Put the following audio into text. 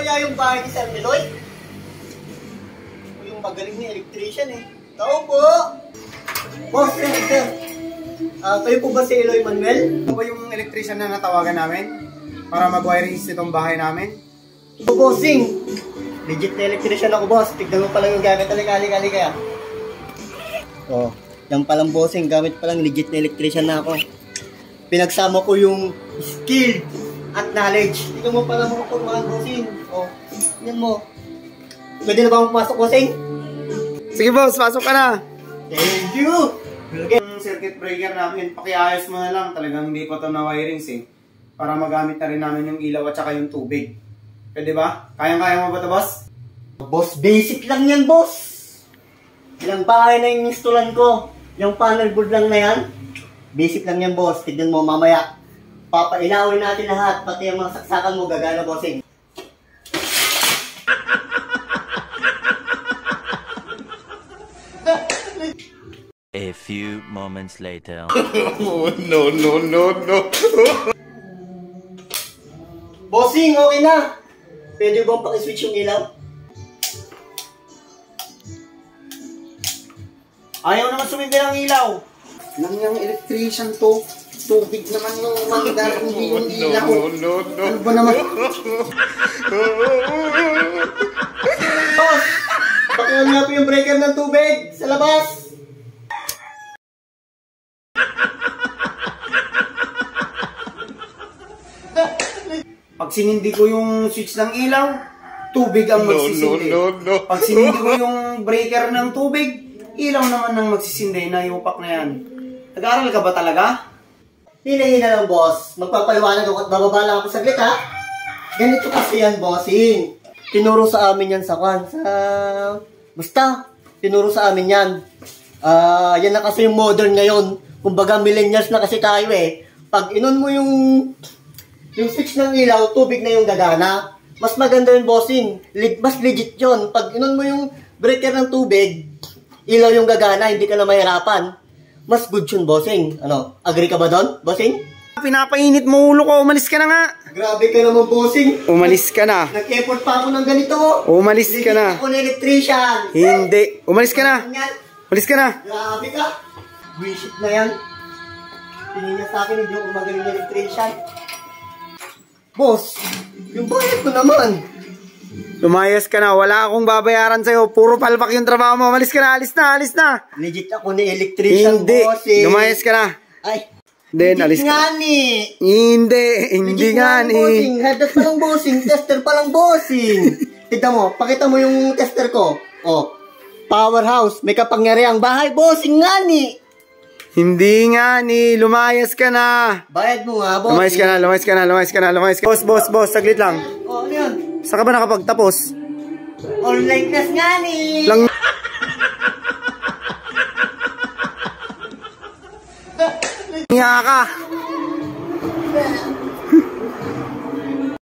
kaya yung bahay ni Sir Meloy? Yung magaling na electrician eh. Tao po! Boss, sir. Kayo po ba si Eloy Manuel? Ano ba yung electrician na natawagan namin? Para mag-wiring itong bahay namin? Bossing! Legit na electrician ako, boss. Tignan mo pa lang yung gamit. Kali kaya. Oh, yan palang bossing. Gamit palang legit na electrician na ako. Pinagsama ko yung skill at knowledge. Tignan mo pala mga kurmahan, bossing. Oh, yan mo. Pwede na ba pumasok, bossing? Sige boss, pasok ka na! Thank you! Yung circuit breaker namin, pakiayos mo na lang. Talagang hindi pa ito na wirings eh. Para magamit na rin namin yung ilaw at saka yung tubig. Pwede ba? Kayang-kaya mo ba ito, boss? Boss, basic lang yan, boss. Ilang bahay na yung installan ko. Yung panel board lang na yan. Basic lang yan, boss. Tignan mo mamaya. Papailawin natin lahat. Pati yung mga saksakan mo gagana, bossing. A few moments later. Oh, no. Bossing, okay na. Pwede bang paki-switch yung ilaw? Ayaw naman sumindi ng ilaw. Lang yung electrician to. Tubig naman yung mandar. Hindi yung ilaw. No. Ano ba naman? Boss! Pakialam nga po yung breaker ng tubig sa labas. Pag sinindi ko yung switch ng ilaw, tubig ang magsisindi. No. Pag sinindi ko yung breaker ng tubig, ilaw naman ang magsisindi na yupak na yan. Nag-aaral ka ba talaga? Hina-hina lang, boss. Magpapaliwanag ako at bababa lang ako saglit, ha? Ganito kasi yan, bossing. Tinuro sa amin yan sa basta, tinuro sa amin yan. Yan na kasi yung modern ngayon. Kumbaga, millennials na kasi tayo eh. Pag inon mo yung switch ng ilaw, tubig na yung gagana. Mas maganda yung bossing. Mas legit yun. Pag inon mo yung breaker ng tubig, ilaw yung gagana, hindi ka na mahirapan. Mas good yun, bossing. Ano, agree ka ba doon, bossing? Pinapainit mo ulo ko, umalis ka na nga. Grabe ka naman, bossing. Umalis ka na. Nag-effort pa ako ng ganito. Umalis ka na. Legit ako na electrician. Hindi. Umalis ka na. Umalis ka na. Grabe ka. Bullshit na yan. Tingin niya sa akin, hindi ako magaling na electrician. Boss, yung bayad ko naman. Lumayas ka na. Wala akong babayaran sa'yo. Puro palpak yung trabaho mo. Umalis ka na. Alis na. Alis na. Legit ako ni electrician, Hindi. bossing. Lumayas ka na. Ay. Then, alis ka. Nga ni. Hindi nga ni. Bossing. Headset pa lang bossing. Tester pa lang bossing. Tignan mo. Pakita mo yung tester ko. Oh. Powerhouse. May kapangyarihang bahay. Bossing nga ni. Hindi nga ni. Lumayas ka na. Bayad mo nga, bossing. Lumayas ka na. Boss. Saglit lang. Oh, ano yun? Saan ka ba nakapagtapos? Online class nga ni. Lang. Nga ka.